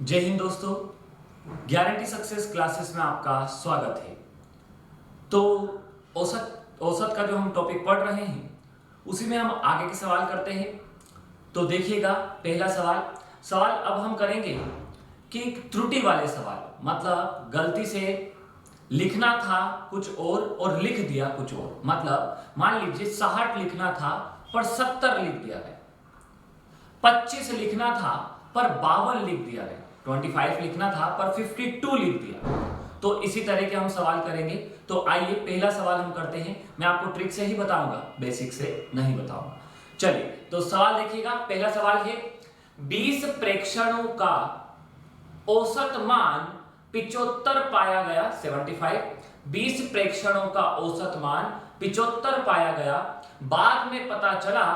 जय हिंद दोस्तों। Guarantee success classes में आपका स्वागत है। तो औसत औसत का जो हम टॉपिक पढ़ रहे हैं उसी में हम आगे के सवाल करते हैं। तो देखिएगा, पहला सवाल सवाल अब हम करेंगे कि त्रुटि वाले सवाल, मतलब गलती से लिखना था कुछ और लिख दिया कुछ और। मतलब मान लीजिए 60 लिखना था पर 70 लिख दिया गया, 25 लिखना था पर 52 लिख दिया गया, 25 लिखना था पर 52 लिख दिया। तो इसी तरह के हम सवाल करेंगे। तो आइए पहला सवाल हम करते हैं। मैं आपको ट्रिक से ही बताऊंगा, बेसिक से नहीं बताऊंगा। चलिए तो सवाल देखिएगा। पहला सवाल है 20 प्रेक्षणों का औसत मान 75 पाया गया, 75। 20 प्रेक्षणों का औसत मान 75 पाया गया। बाद में पता चला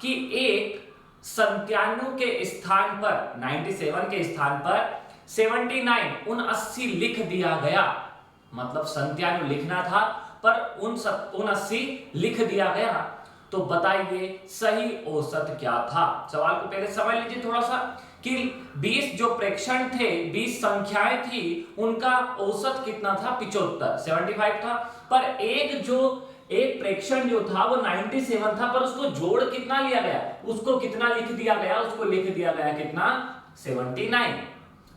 कि एक 97 के स्थान पर, 97 के स्थान पर 79 79 लिख दिया गया। मतलब 97 लिखना था पर 79 लिख दिया गया। तो बताइए सही औसत क्या था। सवाल को पहले समझ लीजिए थोड़ा सा कि 20 जो प्रेक्षण थे, 20 संख्याएं थी, उनका औसत कितना था, 75, 75 था। पर एक प्रेक्षण जो था वो 97 था, पर उसको जोड़ कितना लिया गया, उसको कितना लिख दिया गया, उसको लिख दिया गया कितना, 79।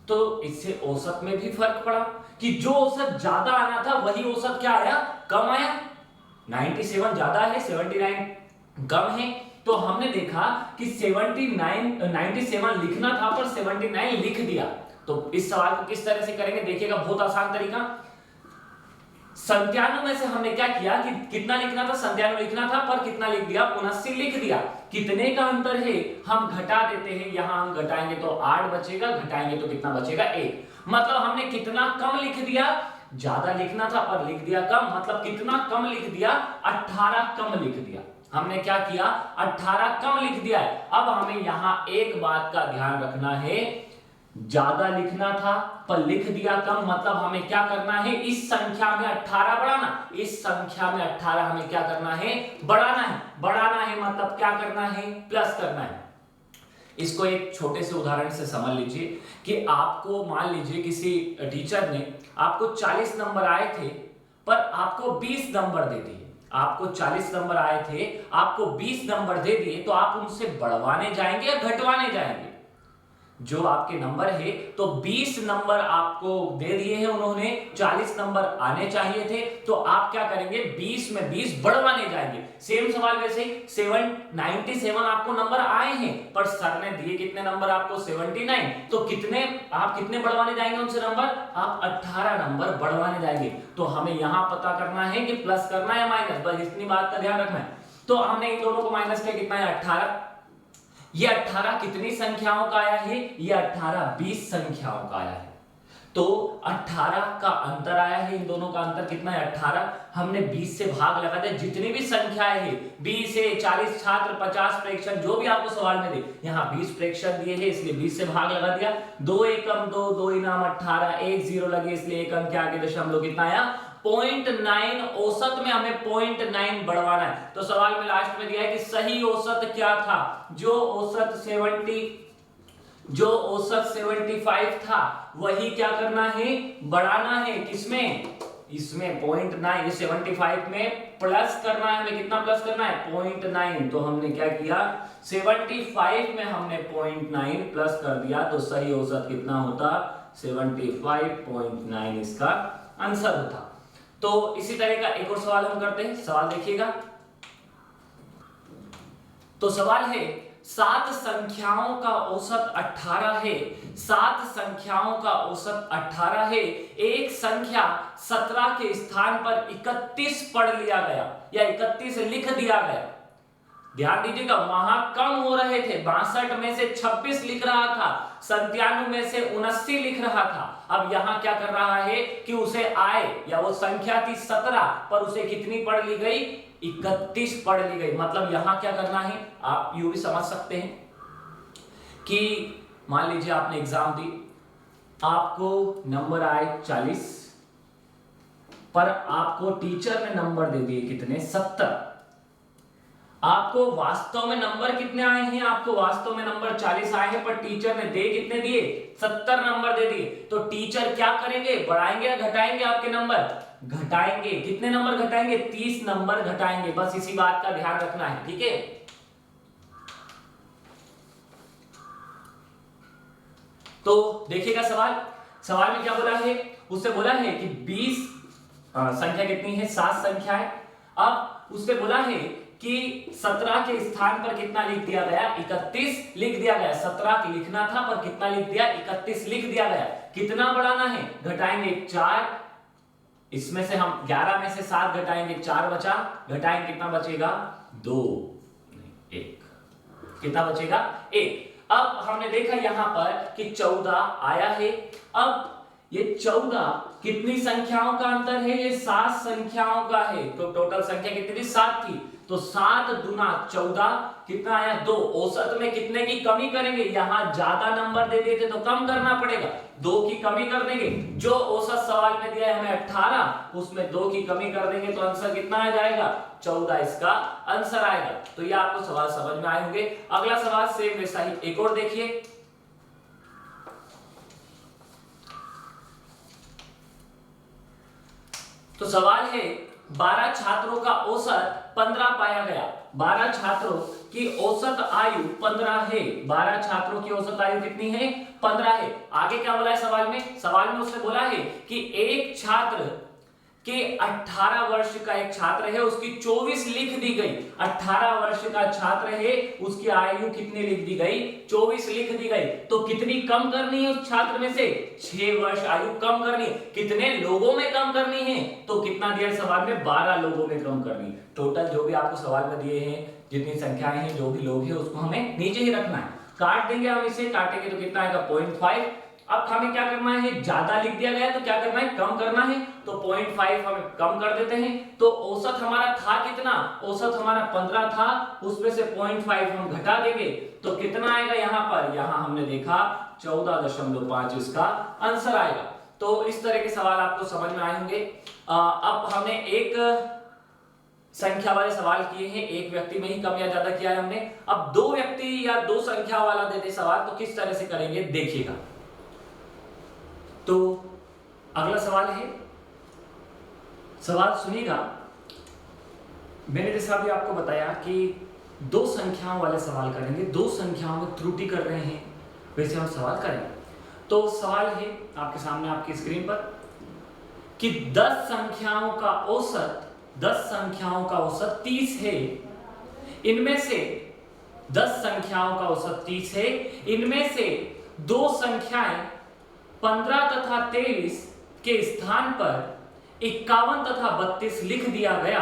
तो इससे औसत में भी फर्क पड़ा कि जो औसत ज्यादा आना था वही औसत क्या आया, कम आया। 97 ज्यादा है, 79 कम है। तो हमने देखा कि 97 लिखना था पर 79 लिख दिया। तो इस सवाल को किस तरह से करेंगे देखिएगा, बहुत आसान तरीका। 97 में से हमने क्या किया कि कितना लिखना था, 97 लिखना था पर कितना लिख दिया, 79 लिख दिया। कितने का अंतर है, हम घटा देते हैं। यहां हम घटाएंगे तो 8 बचेगा, घटाएंगे तो कितना बचेगा, 1। मतलब हमने कितना कम लिख दिया, ज्यादा लिखना था पर लिख दिया कम। मतलब कितना कम लिख दिया, 18 कम लिख दिया। हमने क्या किया, 18 कम लिख दिया है। अब हमें यहां एक बात का ध्यान रखना है, ज्यादा लिखना था पर लिख दिया कम। मतलब हमें क्या करना है, इस संख्या में 18 बढ़ाना, इस संख्या में 18 हमें क्या करना है, बढ़ाना है। बढ़ाना है मतलब क्या करना है, प्लस करना है। इसको एक छोटे से उदाहरण से समझ लीजिए कि आपको मान लीजिए किसी टीचर ने आपको 40 नंबर आए थे पर आपको 20 नंबर दे दिए। आपको 40 नंबर आए थे, आपको 20 नंबर दे दिए, तो आप उनसे बढ़वाने जाएंगे या घटवाने जाएंगे। जो आपके नंबर है, तो 20 नंबर आपको दे दिए हैं उन्होंने, 40 नंबर आने चाहिए थे, तो आप क्या करेंगे, 20 में 20 बढ़वाने जाएंगे। सेम सवाल वैसे 97 आपको नंबर आए हैं पर सर ने दिए कितने नंबर आपको, 79। तो आप कितने बढ़वाने जाएंगे उनसे नंबर, आप 18 नंबर बढ़वाने जाएंगे। तो हमें यहां पता करना है कि प्लस करना है या माइनस, बस इतनी बात का ध्यान रखना है। तो हमने इन दोनों को माइनस किया, कितना है, 18। ये 18 कितनी संख्याओं का आया है, ये 18 20 संख्याओं का आया है। तो 18 का अंतर आया है, इन दोनों का अंतर कितना है, 18। हमने 20 से भाग लगा दिया, जितनी भी संख्याएं हैं, 20 है, 40 छात्र, 50 प्रेक्षण, जो भी आपको सवाल में दे, यहाँ 20 प्रेक्षण दिए हैं इसलिए 20 से भाग लगा दिया। 2 एकम 2, 2 इनाम 18, 1 0 लगे इसलिए एक अंक के आगे दशमलव कितना आया, 0.9। औसत में हमें 0.9 बढ़वाना है। तो सवाल में लास्ट में दिया है कि सही औसत क्या था, जो औसत 75 था वही क्या करना है, बढ़ाना है। किसमें, इसमें 0.9, 75 में प्लस करना है। हमें कितना प्लस करना है, 0.9। तो हमने क्या किया, 75 में हमने 0.9 प्लस कर दिया, तो सही औसत कितना होता, 75.9 इसका आंसर होता। तो इसी तरह का एक और सवाल हम करते हैं। सवाल देखिएगा। तो सवाल है 7 संख्याओं का औसत 18 है, 7 संख्याओं का औसत 18 है। एक संख्या 17 के स्थान पर 31 पढ़ लिया गया या 31 लिख दिया गया। ध्यान दीजिएगा, वहां कम हो रहे थे, 62 में से 26 लिख रहा था, 97 में से 79 लिख रहा था। अब यहां क्या कर रहा है कि उसे आए, या वो संख्या थी 17 पर उसे कितनी पढ़ ली गई, 31 पढ़ ली गई। मतलब यहां क्या करना है, आप यूं भी समझ सकते हैं कि मान लीजिए आपने एग्जाम दी, आपको नंबर आए 40 पर आपको टीचर ने नंबर दे दिए कितने, 70। आपको वास्तव में नंबर कितने आए हैं? आपको वास्तव में नंबर 40 आए हैं, पर टीचर ने दे कितने दिए? 70 नंबर दे दिए। तो टीचर क्या करेंगे? बढ़ाएंगे या घटाएंगे आपके नंबर? घटाएंगे। कितने नंबर घटाएंगे? 30 नंबर घटाएंगे। बस इसी बात का ध्यान रखना है, ठीक है। तो देखिएगा सवाल में क्या बोला है? उससे बोला है कि 20 संख्या कितनी है? 7 संख्या है। अब उससे बोला है कि 17 के स्थान पर कितना लिख दिया गया? 31 लिख दिया गया। 17 लिखना था पर कितना लिख दिया? 31 लिख दिया गया। कितना बढ़ाना है? घटाएंगे 4, इसमें से हम 11 में से 7 घटाएंगे, 4 बचा। घटाएंगे कितना बचेगा? 2 नहीं 1। कितना बचेगा? 1। अब हमने देखा यहां पर कि 14 आया है। अब ये 14 कितनी संख्याओं का अंतर है? ये 7 संख्याओं का है। तो टोटल संख्या कितनी थी? 7 थी। तो 7 दूना 14 कितना आया? 2। औसत में कितने की कमी करेंगे? यहां ज्यादा नंबर दे दिए थे तो कम करना पड़ेगा, 2 की कमी कर देंगे। जो औसत सवाल में दिया है हमें 18, उसमें 2 की कमी कर देंगे तो आंसर कितना आ जाएगा? 14 इसका आंसर आएगा। तो ये आपको सवाल समझ में आए होंगे। अगला सवाल सेम वैसा ही एक और देखिए। तो सवाल है 12 छात्रों का औसत 15 पाया गया। 12 छात्रों की औसत आयु 15 है। 12 छात्रों की औसत आयु कितनी है? 15 है। आगे क्या बोला है सवाल में? सवाल में उसने बोला है कि एक छात्र के 18 वर्ष का एक छात्र है, उसकी 24 लिख दी गई। 18 वर्ष का छात्र है, उसकी आयु कितनी लिख दी गई? 24 लिख दी गई। तो कितनी कम करनी है उस छात्र में से? 6 वर्ष आयु कम करनी है। कितने लोगों में कम करनी है? तो कितना दिया सवाल में? 12 लोगों में कम करनी है। टोटल जो भी आपको सवाल में दिए हैं, जितनी संख्याएं हैं, जो भी लोग हैं, उसको हमें नीचे ही रखना है। काट देंगे हम इसे, काटेंगे तो कितना आएगा? 0.5। अब हमें क्या करना है? ज्यादा लिख दिया गया तो क्या करना है? कम करना है। तो 0.5 हम कम कर देते हैं। तो औसत हमारा था कितना? औसत हमारा 15 था, उसमें से 0.5 हम घटा देंगे तो कितना आएगा यहां पर? यहां हमने देखा 14.5 इसका आंसर आएगा। तो इस तरह के सवाल आपको समझ में आए होंगे। अब हमने एक संख्या वाले सवाल किए हैं, एक व्यक्ति में ही कम या ज्यादा किया है हमने। अब 2 व्यक्ति या 2 संख्या वाला देते सवाल, तो किस तरह से करेंगे देखिएगा। तो अगला सवाल है, सवाल सुनिएगा। मैंने जैसा अभी आपको बताया कि 2 संख्याओं वाले सवाल करेंगे, 2 संख्याओं में त्रुटि कर रहे हैं, वैसे हम सवाल करेंगे। तो सवाल है आपके सामने आपकी स्क्रीन पर कि 10 संख्याओं का औसत 30 है। इनमें से 10 संख्याओं का औसत 30 है। इनमें से 2 संख्याएं 15 तथा 23 के स्थान पर 51 तथा 32 लिख दिया गया।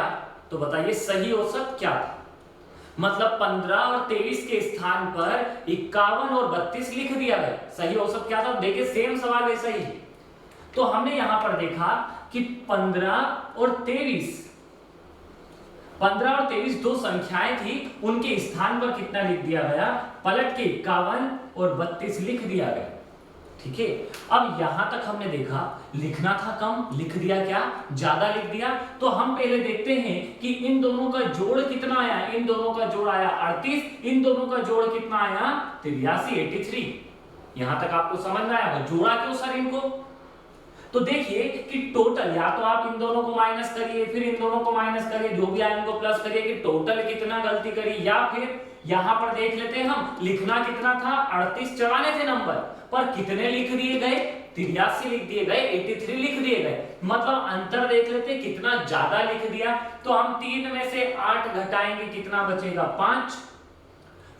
तो बताइए सही औसत क्या था? मतलब 15 और 23 के स्थान पर 51 और 32 लिख दिया गया, सही औसत क्या था? देखिए सेम सवाल वैसा ही है। तो हमने यहां पर देखा कि 15 और 23 2 संख्याएं थी, उनके स्थान पर कितना लिख दिया गया? पलट के 51 और 32 लिख दिया गया। ठीक है। अब यहां तक हमने देखा लिखना था कम, लिख दिया क्या? ज्यादा लिख दिया। तो हम पहले देखते हैं कि इन दोनों का जोड़ कितना आया। इन दोनों का जोड़ आया 38, इन दोनों का जोड़ कितना आया? 83, 83। यहां तक आपको समझ में आया? जोड़ा क्यों सर इनको? तो देखिए कि टोटल, या तो आप इन दोनों को माइनस करिए, फिर इन दोनों को माइनस करिए, जो भी आए उनको प्लस करिए कि टोटल कितना गलती करी। या फिर यहां पर देख लेते हैं हम, लिखना कितना था? 38 चढ़ाने थे नंबर, पर कितने लिख दिए गए? 83 लिख दिए गए, 83 लिख दिए गए। मतलब अंतर देख लेते कितना ज्यादा लिख दिया। तो हम 3 में से 8 घटाएंगे, कितना बचेगा? 5।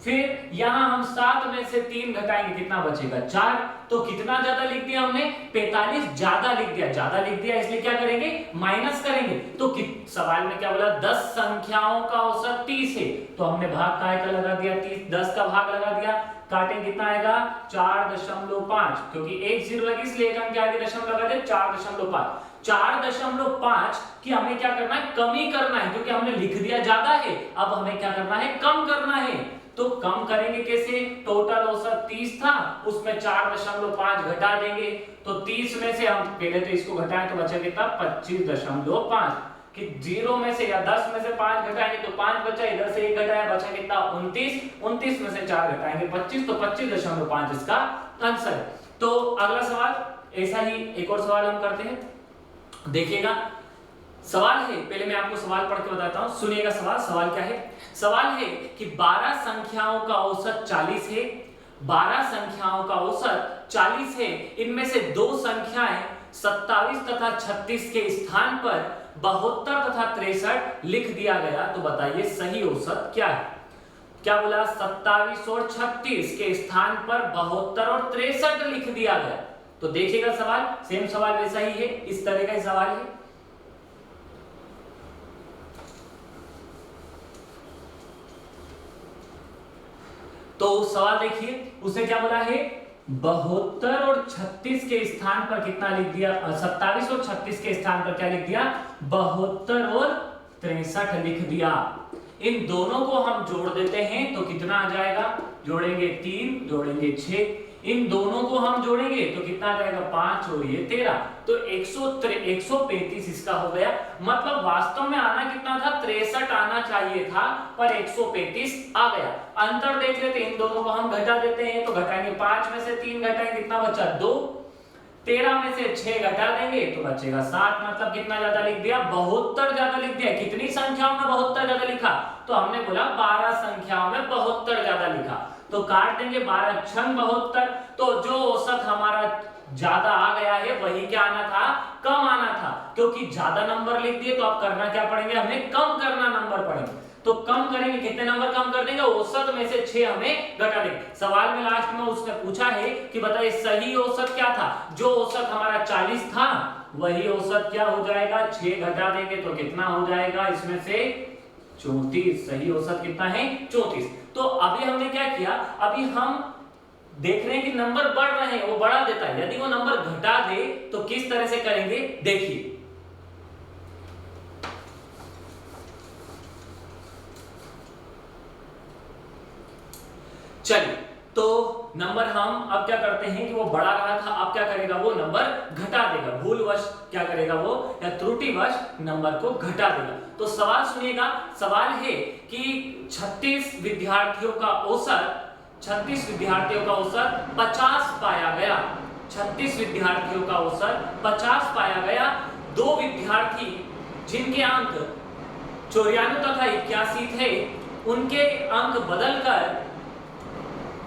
फिर यहां हम 7 में से 3 घटाएंगे, कितना बचेगा? 4। तो कितना ज्यादा लिख दिया हमने? 45 ज्यादा लिख दिया। ज्यादा लिख दिया इसलिए क्या करेंगे? माइनस करेंगे। तो सवाल में क्या बोला? 10 संख्याओं का औसत 30 है, तो हमने भाग काय का लगा दिया? 30, 10 का भाग लगा दिया। काटे कितना आएगा? 4.5, क्योंकि 1 0 लगी इसलिए एक अंक आगे दशमलव लगा दे। 4.5 4.5 की हमें क्या करना है? कमी करना है, क्योंकि हमने लिख दिया ज्यादा है। अब हमें क्या करना है? कम करना है। तो कम करेंगे कैसे? टोटल औसत 30 था, उसमें 4.5 घटा देंगे। तो 30 में से हम पहले तो इसको घटाएं तो बचा कितना? 25.5। कि 0 में से या 10 में से 5 घटाएंगे तो 5 बचा, इधर से 1 घटाया, बचा कितना 29, 29 में से 4 घटाएंगे 25, तो 25.5 इसका आंसर है। तो अगला सवाल ऐसा ही एक और सवाल हम करते हैं, देखिएगा सवाल है, पहले मैं आपको सवाल पढ़ के बताता हूं, सुनिएगा सवाल। सवाल क्या है? सवाल है कि 12 संख्याओं का औसत 40 है, 12 संख्याओं का औसत 40 है, इनमें से दो संख्याएं 27 तथा 36 के स्थान पर 72 तथा 63 लिख दिया गया, तो बताइए सही औसत क्या है? क्या बोला? 27 और 36 के स्थान पर 72 और 63 लिख दिया गया। तो देखिएगा सवाल, सेम सवाल वैसा ही है, इस तरह का ही सवाल है। तो सवाल देखिए, उसने क्या बोला है? 72 और 36 के स्थान पर कितना लिख दिया? 27 और 36 के स्थान पर क्या लिख दिया? 72 और 63 लिख दिया। इन दोनों को हम जोड़ देते हैं तो कितना आ जाएगा? जोड़ेंगे 3, जोड़ेंगे 6, इन दोनों को हम जोड़ेंगे तो कितना आ जाएगा? 5 और ये 13, तो 135 इसका हो गया। मतलब वास्तव में आना कितना था? 63 आना चाहिए था, पर 135 आ गया। अंतर देख लेते, इन दोनों को हम घटा देते हैं, तो घटाएंगे 5 में से 3 घटाएंगे, कितना बचा? 2, 13 में से 6 घटा देंगे तो बचेगा 7। मतलब कितना ज्यादा लिख दिया? 72 ज्यादा लिख दिया। कितनी संख्याओं में 72 ज्यादा लिखा? तो हमने बोला 12 संख्याओं में 72 ज्यादा लिखा, तो काट देंगे 12 छंग 72। तो जो औसत हमारा ज्यादा आ गया है वही क्या आना था? कम आना था, क्योंकि ज्यादा नंबर लिख दिए तो अब करना क्या पड़ेंगे? हमें कम करना नंबर पड़ेंगे। तो कम करेंगे, कितने नंबर कम कर देंगे? औसत में से 6 हमें घटा देंगे। सवाल में लास्ट में उसने पूछा है कि बताइए सही औसत क्या था? जो औसत हमारा 40 था वही औसत क्या हो जाएगा? 6 घटा देंगे तो कितना हो जाएगा? इसमें से 34। सही औसत कितना है? 34। तो अभी हमने क्या किया? अभी हम देख रहे हैं कि नंबर बढ़ रहे हैं, वो बढ़ा देता है। यदि वो नंबर घटा दे तो किस तरह से करेंगे, देखिए। चलिए, तो नंबर हम अब क्या करते हैं कि वो बढ़ा रहा था, अब क्या करेगा? वो नंबर घटा देगा। भूलवश क्या करेगा वो, या त्रुटिवश नंबर को घटा देगा। तो सवाल सुनिएगा। सवाल है कि 36 विद्यार्थियों का औसत 50 पाया गया। 36 विद्यार्थियों का औसत 50 पाया गया। दो विद्यार्थी जिनके अंक 94 तथा 81 थे, उनके अंक बदलकर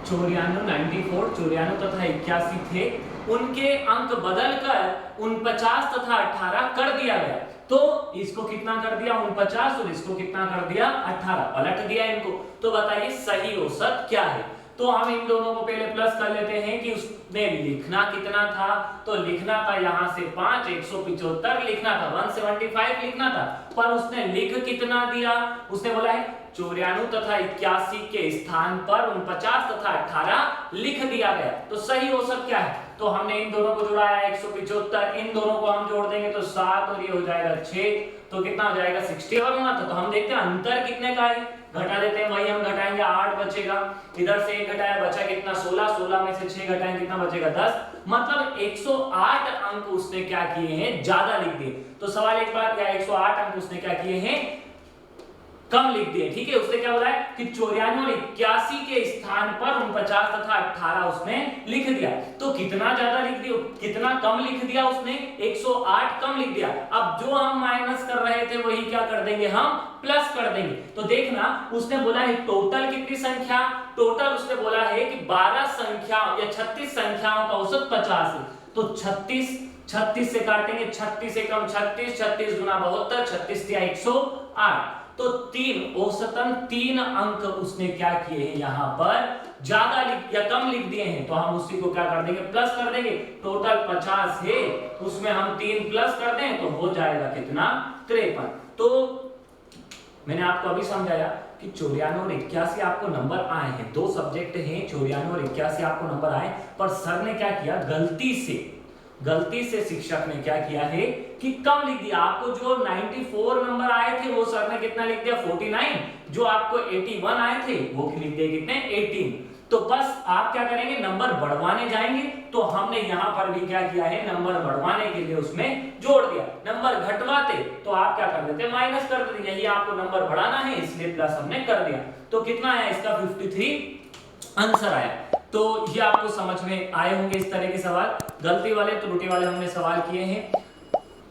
94 तथा 81 थे, उनके अंक बदलकर 49 तथा 18 कर दिया गया। तो इसको कितना कर दिया? 49, और इसको कितना कर दिया? 18, पलट दिया इनको। तो बताइए सही औसत क्या है? तो हम इन दोनों को पहले प्लस कर लेते हैं कि उसने लिखना कितना था। तो लिखना था यहां से 5, 175 लिखना था, 175 लिखना था, पर उसने लिख कितना दिया? उसने बोला है 94 तथा 81 के स्थान पर 49 तथा 18 लिख दिया गया। तो सही औसत क्या है? तो हमने इन दोनों को जोड़ाया 175, इन दोनों को हम जोड़ देंगे तो 7 और ये हो जाएगा 6, तो कितना हो जाएगा? 61 होना था। तो हम देखते हैं अंतर कितने का है, घटा देते हैं, वही हम घटाएंगे, 8 बचेगा। इधर से 1 घटाया, बचा कितना? 16, 16 में से 6 घटाएंगे, कितना बचेगा? 10। मतलब 108 अंक उसने क्या किए हैं? ज्यादा लिख दिए। तो सवाल एक बार, क्या 108 अंक उसने क्या किए हैं? कम लिख दिए। ठीक है, उसने क्या बोला है कि 94 और 81 के स्थान पर 49 तथा 18 उसने लिख दिया। तो कितना ज्यादा लिख दिया, कितना कम लिख दिया उसने? 108 कम लिख दिया। अब जो हम माइनस कर रहे थे वही क्या कर देंगे? हम प्लस कर देंगे। तो देखना, उसने बोला है टोटल कितनी संख्या? टोटल उसने बोला है कि 12 संख्या या 36 संख्याओं का औसत 50 है। तो 36 से काटेंगे, 36 एकम 36, 36 गुना 72, 36 या 108। तो 3 औसतन 3 अंक उसने क्या किए हैं? यहाँ पर ज्यादा लिख या कम लिख दिए हैं, तो हम उसी को क्या कर देंगे? प्लस कर देंगे। टोटल 50 है, उसमें हम 3 प्लस कर दें तो हो जाएगा कितना? 53। तो मैंने आपको अभी समझाया कि 94 और 81 आपको नंबर आए हैं, दो सब्जेक्ट हैं, 94 और 81 आपको नंबर आए, पर सर ने क्या किया? गलती से शिक्षक ने क्या किया है कि कम लिख दिया। आपको जो 94 नंबर आए थे वो सर ने कितना लिख दिया? 49। जो आपको 81 आए थे वो लिख दिए कितने 18। तो बस आप क्या करेंगे नंबर बढ़वाने जाएंगे, तो हमने यहां पर भी क्या किया है नंबर बढ़वाने के लिए उसमें जोड़ दिया। नंबर घटवाते तो आप क्या कर देते माइनस कर देते, यही आपको नंबर बढ़ाना है इसलिए प्लस हमने कर दिया। तो कितना आया इसका 53 आंसर आया। तो ये आपको समझ में आए होंगे इस तरह के सवाल, गलती वाले त्रुटि वाले हमने सवाल किए हैं।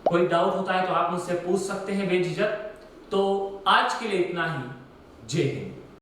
कोई डाउट होता है तो आप मुझसे पूछ सकते हैं बेझिझक। तो आज के लिए इतना ही। जय हिंद।